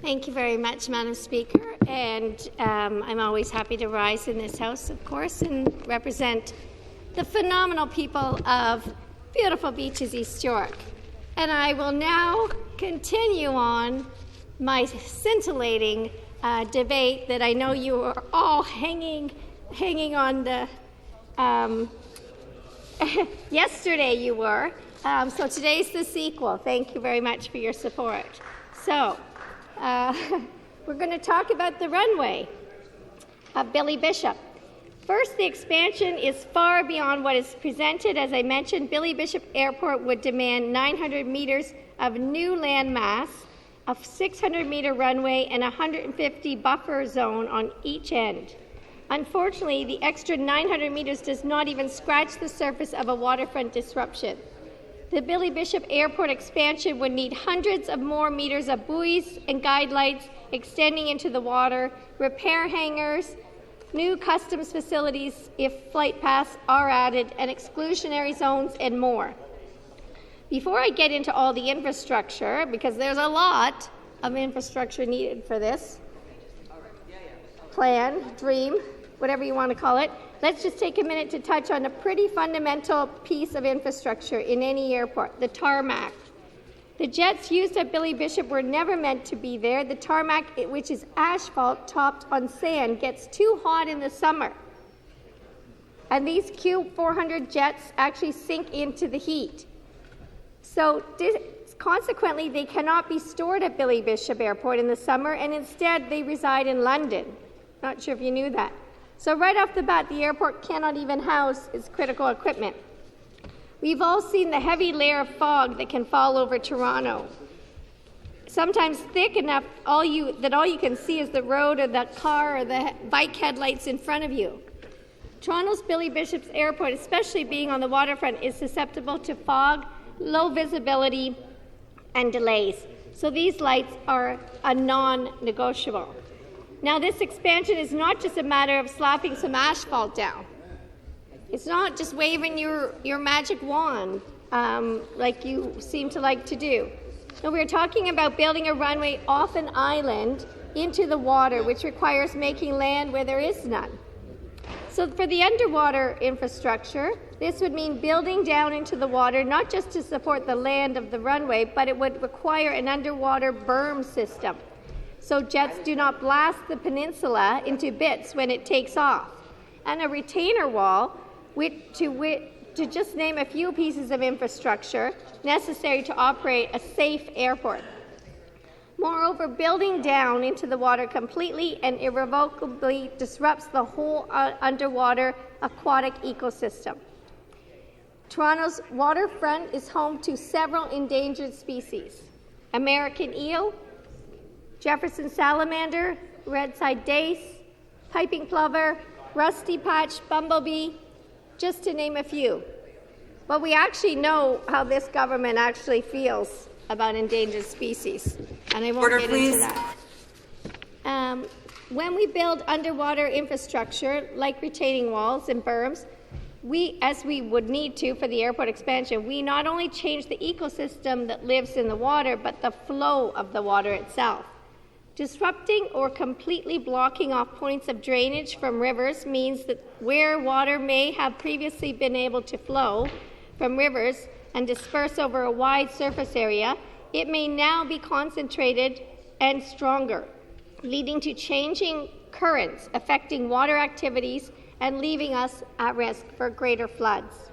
Thank you very much, Madam Speaker, and I'm always happy to rise in this House, of course, and represent the phenomenal people of beautiful Beaches, East York. And I will now continue on my scintillating debate that I know you are all hanging on the... yesterday you were, so today's the sequel. Thank you very much for your support. So, we're going to talk about the runway of Billy Bishop. First, the expansion is far beyond what is presented. As I mentioned, Billy Bishop Airport would demand 900 meters of new land mass, a 600-meter runway, and a 150 buffer zone on each end. Unfortunately, the extra 900 meters does not even scratch the surface of a waterfront disruption. The Billy Bishop Airport expansion would need hundreds of more meters of buoys and guide lights extending into the water, repair hangars, new customs facilities if flight paths are added, and exclusionary zones and more. Before I get into all the infrastructure, because there's a lot of infrastructure needed for this plan, dream, whatever you want to call it, let's just take a minute to touch on a pretty fundamental piece of infrastructure in any airport, the tarmac. The jets used at Billy Bishop were never meant to be there. The tarmac, which is asphalt topped on sand, gets too hot in the summer. And these Q400 jets actually sink into the heat. So consequently, they cannot be stored at Billy Bishop Airport in the summer, and instead they reside in London. Not sure if you knew that. So right off the bat, the airport cannot even house its critical equipment. We've all seen the heavy layer of fog that can fall over Toronto. Sometimes thick enough that all you can see is the road or the car or the bike headlights in front of you. Toronto's Billy Bishop's Airport, especially being on the waterfront, is susceptible to fog, low visibility, and delays. So these lights are a non-negotiable. Now, this expansion is not just a matter of slapping some asphalt down. It's not just waving your magic wand like you seem to like to do. No, we're talking about building a runway off an island into the water, which requires making land where there is none. So for the underwater infrastructure, this would mean building down into the water, not just to support the land of the runway, but it would require an underwater berm system, so jets do not blast the peninsula into bits when it takes off, and a retainer wall, to just name a few pieces of infrastructure necessary to operate a safe airport. Moreover, building down into the water completely and irrevocably disrupts the whole underwater aquatic ecosystem. Toronto's waterfront is home to several endangered species: American eel, Jefferson salamander, red-side dace, piping plover, rusty-patched bumblebee, just to name a few. But we actually know how this government actually feels about endangered species, and I won't get into that. When we build underwater infrastructure, like retaining walls and berms, as we would need to for the airport expansion, we not only change the ecosystem that lives in the water, but the flow of the water itself. Disrupting or completely blocking off points of drainage from rivers means that where water may have previously been able to flow from rivers and disperse over a wide surface area, it may now be concentrated and stronger, leading to changing currents affecting water activities and leaving us at risk for greater floods.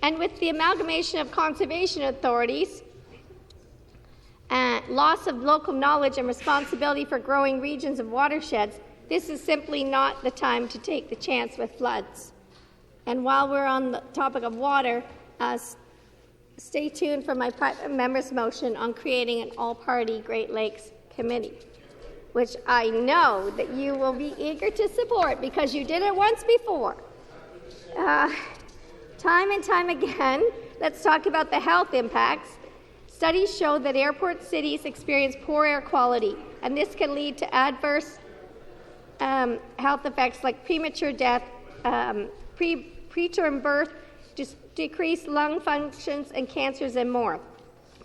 And with the amalgamation of conservation authorities, loss of local knowledge and responsibility for growing regions of watersheds, this is simply not the time to take the chance with floods. And while we're on the topic of water, stay tuned for my private member's motion on creating an all-party Great Lakes Committee, which I know that you will be eager to support because you did it once before. Time and time again, let's talk about the health impacts. Studies show that airport cities experience poor air quality, and this can lead to adverse health effects like premature death, preterm birth, decreased lung functions, and cancers, and more.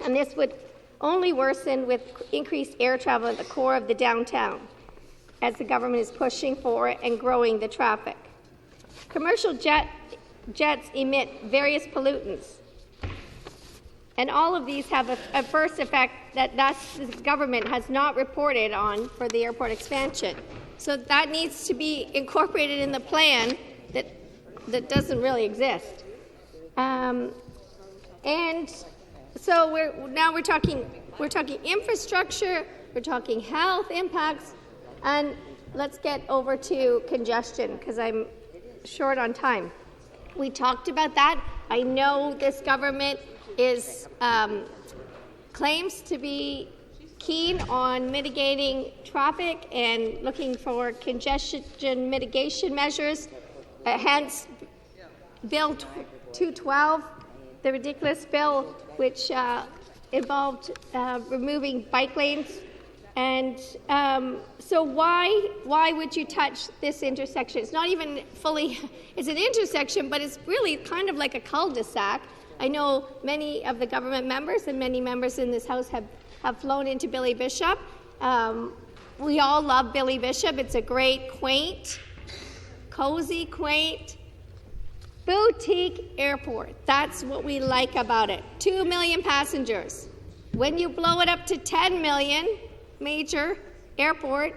And this would only worsen with increased air travel at the core of the downtown, as the government is pushing for it and growing the traffic. Commercial jets emit various pollutants, and all of these have a first effect that the government has not reported on for the airport expansion. So that needs to be incorporated in the plan that doesn't really exist. And so we're talking infrastructure, we're talking health impacts, and let's get over to congestion because I'm short on time. We talked about that. I know this government is claims to be keen on mitigating traffic and looking for congestion mitigation measures, hence Bill 212, the ridiculous bill which involved removing bike lanes. And so why would you touch this intersection? It's not even fully, it's an intersection, but it's really kind of like a cul-de-sac. I know many of the government members and many members in this House have flown into Billy Bishop. We all love Billy Bishop. It's a great, quaint, cozy, quaint, boutique airport. That's what we like about it. 2 million passengers. When you blow it up to 10 million, major airport,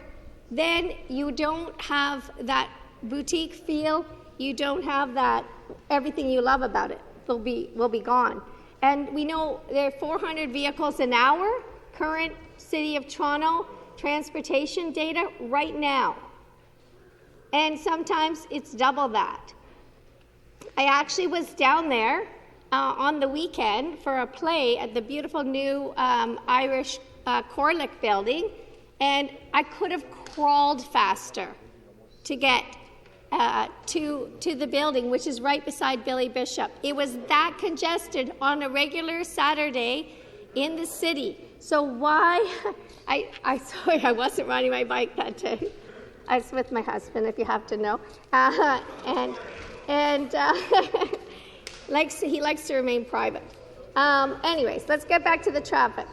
then you don't have that boutique feel. You don't have that everything you love about it will be gone. And we know there are 400 vehicles an hour, current City of Toronto transportation data right now. And sometimes it's double that. I actually was down there on the weekend for a play at the beautiful new Irish Corlick building, and I could have crawled faster to get to the building, which is right beside Billy Bishop. It was that congested on a regular Saturday in the city. So why? Sorry, I wasn't riding my bike that day. I was with my husband, if you have to know, he likes to remain private. Anyways, let's get back to the traffic.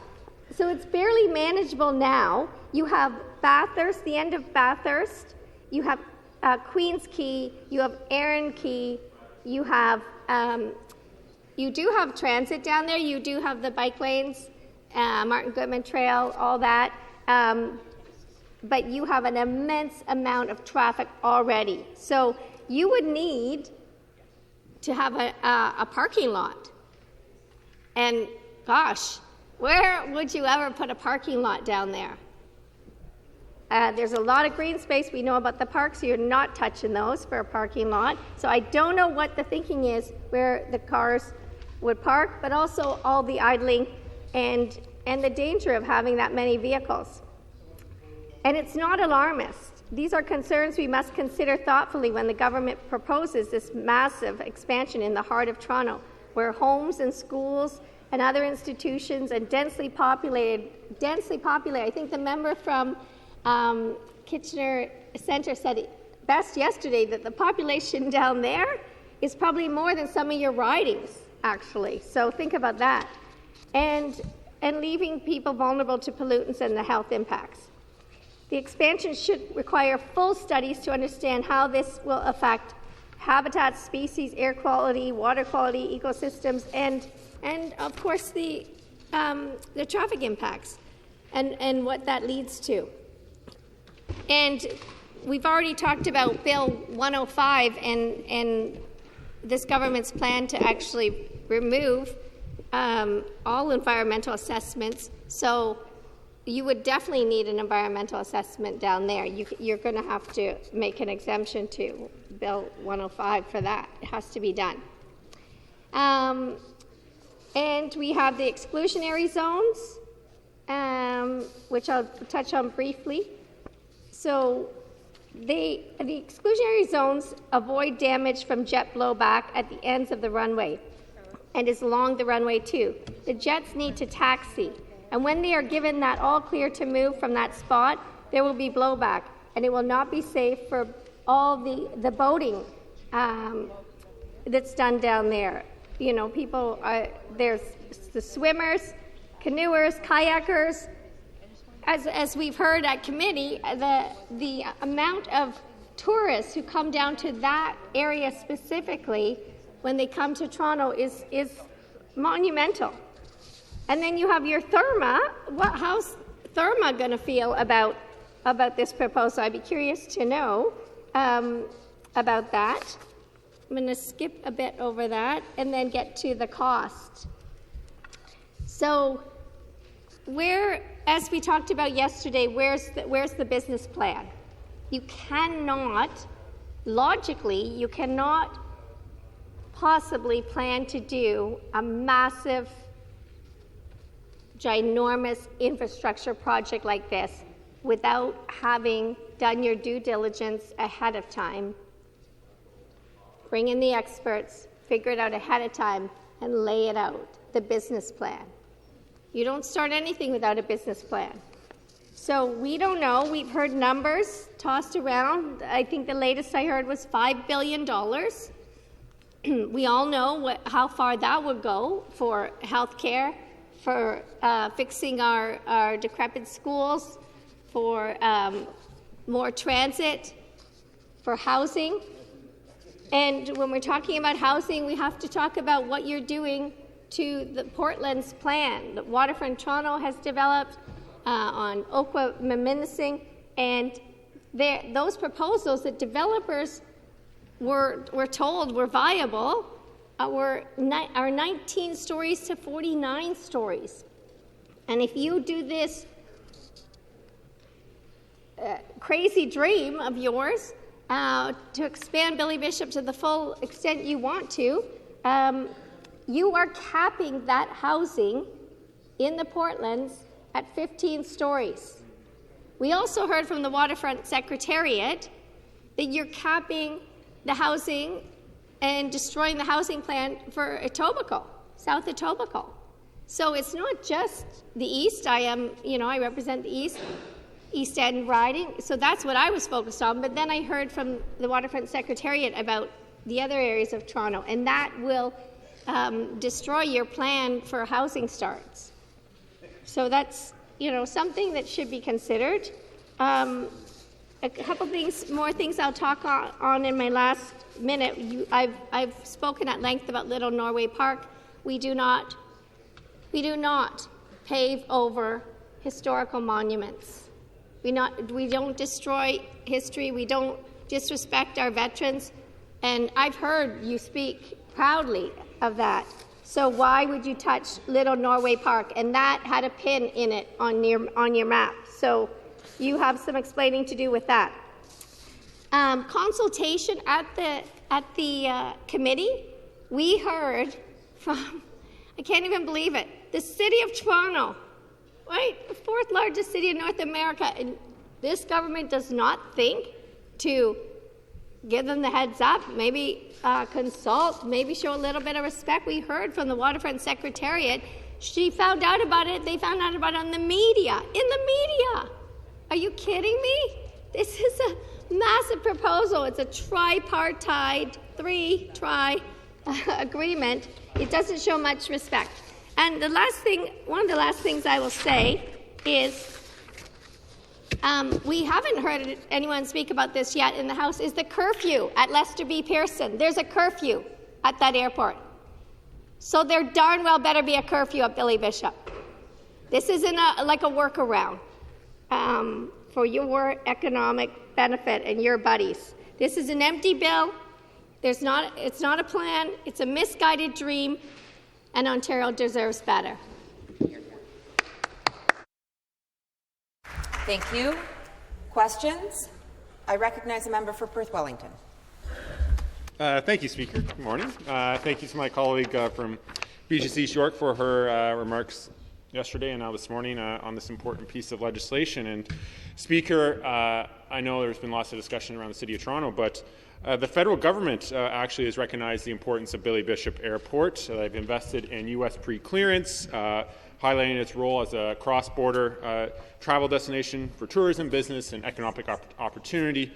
So it's barely manageable now. You have Bathurst, the end of Bathurst. You have Queens Quay. You have Erin Quay. You do have transit down there. You do have the bike lanes, Martin Goodman Trail, all that. But you have an immense amount of traffic already. So you would need to have a parking lot. And gosh, where would you ever put a parking lot down there? There's a lot of green space. We know about the parks, so you're not touching those for a parking lot. So I don't know what the thinking is where the cars would park, but also all the idling and the danger of having that many vehicles. And it's not alarmist. These are concerns we must consider thoughtfully when the government proposes this massive expansion in the heart of Toronto, where homes and schools and other institutions and densely populated, I think the member from Kitchener Centre said it best yesterday that the population down there is probably more than some of your ridings, actually. So think about that. And leaving people vulnerable to pollutants and the health impacts. The expansion should require full studies to understand how this will affect habitats, species, air quality, water quality, ecosystems, and of course the traffic impacts and what that leads to. And we've already talked about Bill 105 and this government's plan to actually remove all environmental assessments. So you would definitely need an environmental assessment down there. You're going to have to make an exemption to Bill 105 for that. It has to be done. And we have the exclusionary zones, which I'll touch on briefly. So the exclusionary zones avoid damage from jet blowback at the ends of the runway and is along the runway too. The jets need to taxi, and when they are given that all clear to move from that spot, there will be blowback, and it will not be safe for all the boating that's done down there. You know, people, there's the swimmers canoers, kayakers. As we've heard at committee, the amount of tourists who come down to that area specifically when they come to Toronto is monumental. And then you have your Therma. How's Therma going to feel about this proposal? I'd be curious to know about that. I'm going to skip a bit over that and then get to the cost. So as we talked about yesterday, where's the business plan? You cannot possibly plan to do a massive, ginormous infrastructure project like this without having done your due diligence ahead of time. Bring in the experts, figure it out ahead of time, and lay it out, the business plan. You don't start anything without a business plan. So we don't know. We've heard numbers tossed around. I think the latest I heard was $5 billion. We all know how far that would go for healthcare, for fixing our decrepit schools, for more transit, for housing. And when we're talking about housing, we have to talk about what you're doing to the Portland's plan that Waterfront Toronto has developed on Oakwa-Miminsing, and those proposals that developers were told were viable are 19 stories to 49 stories. And if you do this crazy dream of yours to expand Billy Bishop to the full extent you want to, you are capping that housing in the Portlands at 15 stories. We also heard from the Waterfront Secretariat that you're capping the housing and destroying the housing plan for Etobicoke, South Etobicoke. So it's not just the East. I represent the East End riding, so that's what I was focused on. But then I heard from the Waterfront Secretariat about the other areas of Toronto, and that will destroy your plan for housing starts. So that's, something that should be considered. A couple more things I'll talk on in my last minute. I've spoken at length about Little Norway Park. We do not pave over historical monuments. We don't destroy history. We don't disrespect our veterans. And I've heard you speak proudly of that. So why would you touch Little Norway Park? And that had a pin in it on your map. So you have some explaining to do with that. Consultation at the committee, we heard from, I can't even believe it, the City of Toronto, right? The fourth largest city in North America. And this government does not think to give them the heads up, maybe consult, maybe show a little bit of respect. We heard from the Waterfront Secretariat. She found out about it. They found out about it in the media. Are you kidding me? This is a massive proposal. It's a tripartite, agreement. It doesn't show much respect. And one of the last things I will say is, we haven't heard anyone speak about this yet in the House, is the curfew at Lester B. Pearson. There's a curfew at that airport. So there darn well better be a curfew at Billy Bishop. This isn't like a workaround for your economic benefit and your buddies. This is an empty bill. It's not a plan. It's a misguided dream, and Ontario deserves better. Thank you. Questions? I recognize a member for Perth Wellington. Thank you, Speaker. Good morning. Thank you to my colleague from BGC East York for her remarks yesterday and now this morning on this important piece of legislation. And Speaker, I know there's been lots of discussion around the City of Toronto, but the federal government actually has recognized the importance of Billy Bishop Airport. They've invested in U.S. pre-clearance, highlighting its role as a cross-border travel destination for tourism, business, and economic opportunity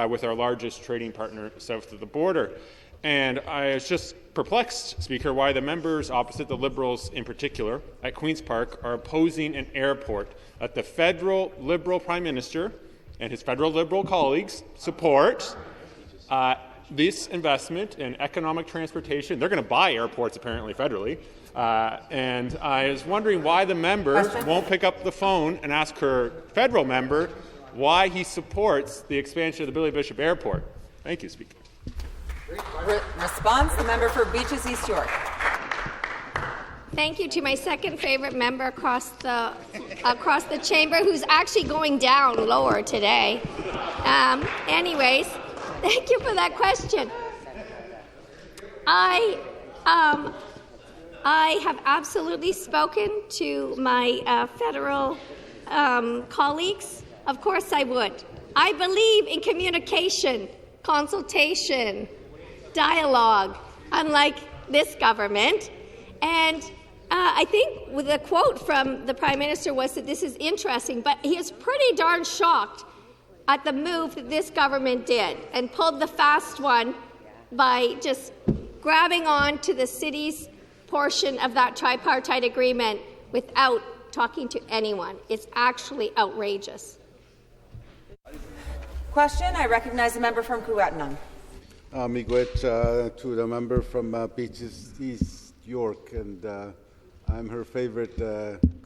with our largest trading partner south of the border. And I was just perplexed, Speaker, why the members opposite, the Liberals in particular, at Queen's Park are opposing an airport that the federal Liberal Prime Minister and his federal Liberal colleagues support. This investment in economic transportation, they're going to buy airports apparently federally. And I was wondering why the member won't pick up the phone and ask her federal member why he supports the expansion of the Billy Bishop Airport. Thank you, Speaker. Response, the member for Beaches East York. Thank you to my second favorite member across the chamber, who's actually going down lower today. Anyways, thank you for that question. I have absolutely spoken to my federal colleagues. Of course I would. I believe in communication, consultation, dialogue, unlike this government. And I think the quote from the Prime Minister was that this is interesting, but he is pretty darn shocked at the move that this government did and pulled the fast one by just grabbing on to the city's portion of that tripartite agreement without talking to anyone. It's actually outrageous. Question, I recognize the member from Kiiwetinoong. Miigwech to the member from Beaches East York, and I'm her favorite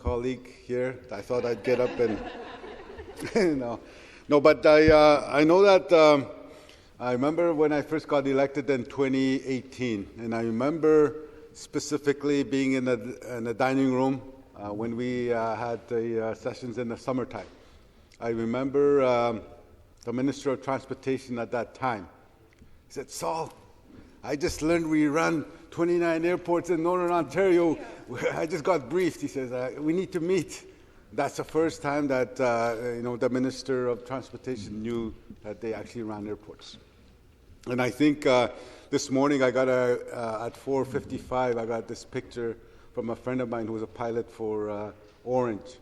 colleague here. I thought I'd get up and but I know that I remember when I first got elected in 2018, and I remember specifically being in the dining room when we had the sessions in the summertime. I remember the Minister of Transportation at that time. He said, "Saul, I just learned we run 29 airports in Northern Ontario. I just got briefed." He says, "We need to meet." That's the first time that the Minister of Transportation knew that they actually ran airports. And I think this morning I got at 4:55, I got this picture from a friend of mine who was a pilot for Orange,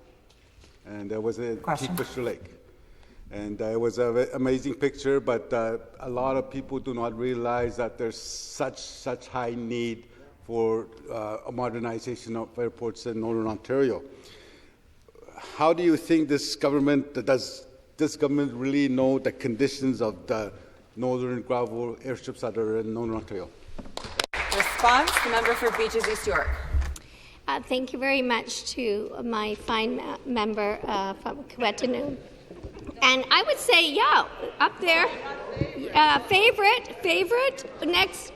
and there was a Kingfisher Lake. And it was an amazing picture, but a lot of people do not realize that there's such high need for a modernization of airports in Northern Ontario. How do you think does this government really know the conditions of the northern gravel airships that are in Northern Ontario? Response, the member for Beaches East York. Thank you very much to my fine member from Kiiwetinoong. And I would say, yeah, up there, favorite, next.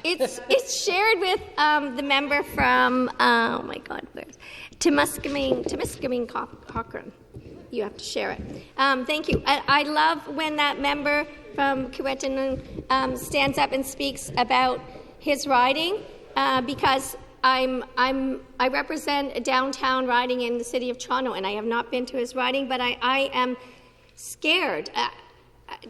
It's shared with the member from, Timiskaming Cochrane. You have to share it. Thank you. I love when that member from Kiiwetinoong stands up and speaks about his riding because I represent a downtown riding in the city of Toronto, and I have not been to his riding, but I am scared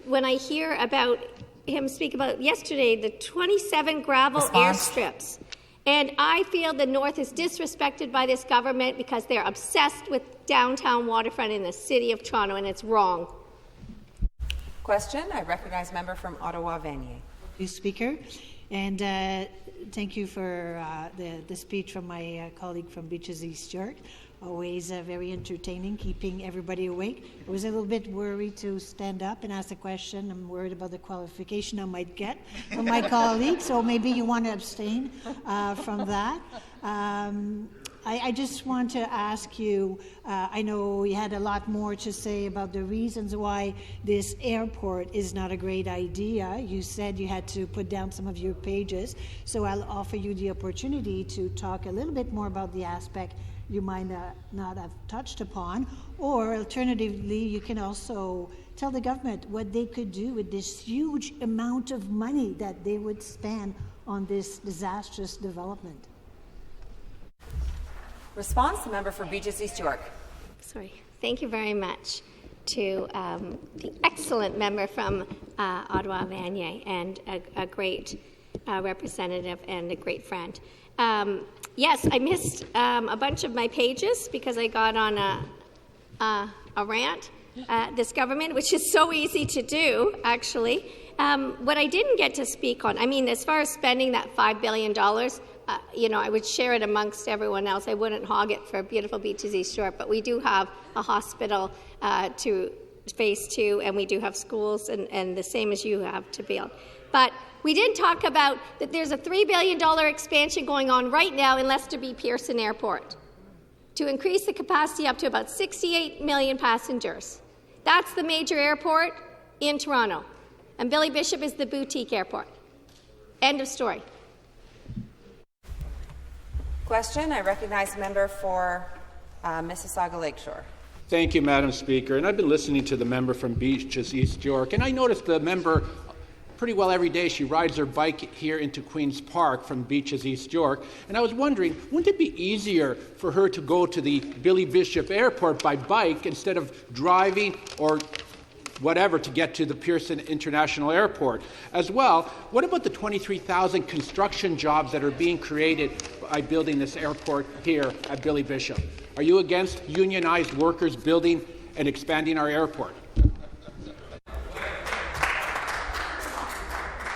when I hear about him speak about yesterday the 27 gravel airstrips. And I feel the North is disrespected by this government because they're obsessed with downtown waterfront in the city of Toronto, and it's wrong. Question, I recognize member from Ottawa-Vanier. Thank you, Speaker. And thank you for the speech from my colleague from Beaches East York. Always very entertaining, keeping everybody awake. I was a little bit worried to stand up and ask a question. I'm worried about the qualification I might get from my colleague, so maybe you want to abstain from that. I just want to ask you, I know you had a lot more to say about the reasons why this airport is not a great idea. You said you had to put down some of your pages, so I'll offer you the opportunity to talk a little bit more about the aspect you might not have touched upon, or alternatively, you can also tell the government what they could do with this huge amount of money that they would spend on this disastrous development. Response, the member for Beaches East York. Thank you very much to the excellent member from Ottawa-Vanier and a great representative and a great friend. Yes, I missed a bunch of my pages because I got on a rant at this government, which is so easy to do, actually. What I didn't get to speak on, I mean, as far as spending that $5 billion, I would share it amongst everyone else. I wouldn't hog it for beautiful Beaches East York, but we do have a hospital to phase 2, and we do have schools, and the same as you have to build. But we didn't talk about that there's a $3 billion expansion going on right now in Lester B. Pearson Airport to increase the capacity up to about 68 million passengers. That's the major airport in Toronto. And Billy Bishop is the boutique airport. End of story. Question. I recognize the member for Mississauga Lakeshore. Thank you, Madam Speaker. And I've been listening to the member from Beaches East York, and I noticed the member pretty well every day. She rides her bike here into Queen's Park from Beaches East York, and I was wondering, wouldn't it be easier for her to go to the Billy Bishop Airport by bike instead of driving or whatever to get to the Pearson International Airport? As well, what about the 23,000 construction jobs that are being created by building this airport here at Billy Bishop? Are you against unionized workers building and expanding our airport?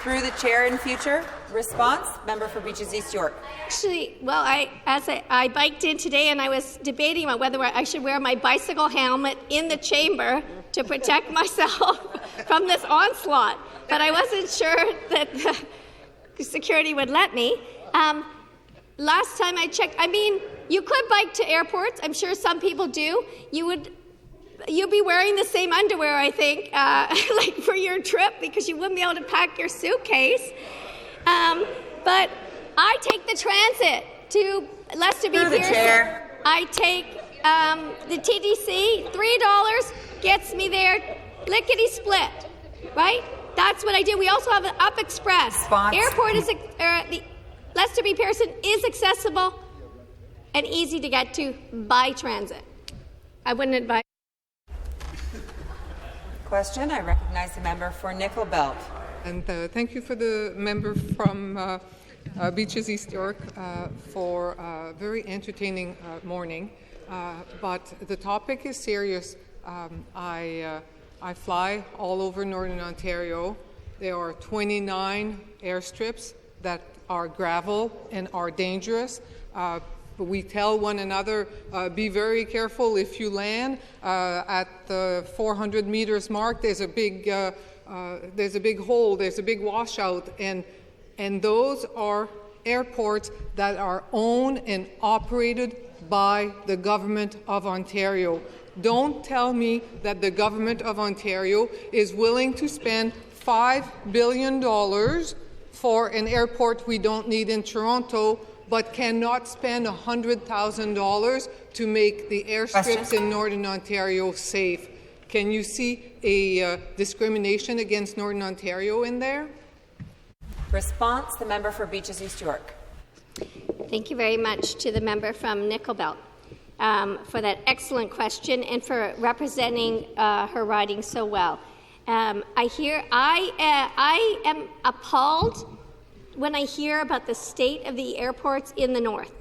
Through the chair in future. Response, member for Beaches East York. Actually, well, I biked in today, and I was debating about whether I should wear my bicycle helmet in the chamber to protect myself from this onslaught, but I wasn't sure that the security would let me. Last time I checked, I mean, you could bike to airports. I'm sure some people do. You'd be wearing the same underwear, I think, like for your trip, because you wouldn't be able to pack your suitcase. But I take the transit to Lester B. Pearson. I take the TTC. $3 gets me there, lickety split. Right? That's what I do. We also have an Up Express. Response. Airport is the Lester B. Pearson is accessible and easy to get to by transit. I wouldn't advise. Question. I recognize the member for Nickel Belt. And thank you for the member from Beaches East York for a very entertaining morning. But the topic is serious. I fly all over Northern Ontario. There are 29 airstrips that are gravel and are dangerous. We tell one another, be very careful if you land. At the 400 meters mark, there's a big hole, there's a big washout, and those are airports that are owned and operated by the Government of Ontario. Don't tell me that the Government of Ontario is willing to spend $5 billion for an airport we don't need in Toronto, but cannot spend $100,000 to make the airstrips in Northern Ontario safe. Can you see a discrimination against Northern Ontario in there? Response, the member for Beaches East York. Thank you very much to the member from Nickel Belt for that excellent question and for representing her riding so well. I am appalled when I hear about the state of the airports in the North.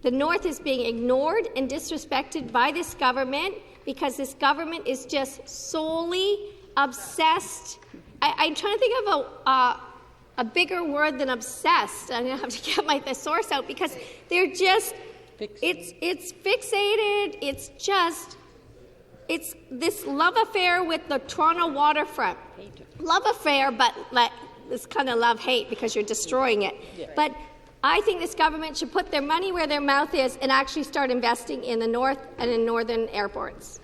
The North is being ignored and disrespected by this government because this government is just solely obsessed. I'm trying to think of a bigger word than obsessed. I'm going to have to get my thesaurus out because they're just, it's fixated. It's this love affair with the Toronto waterfront. Love affair, but like this kind of love-hate because you're destroying it. Yeah. But I think this government should put their money where their mouth is and actually start investing in the North and in northern airports.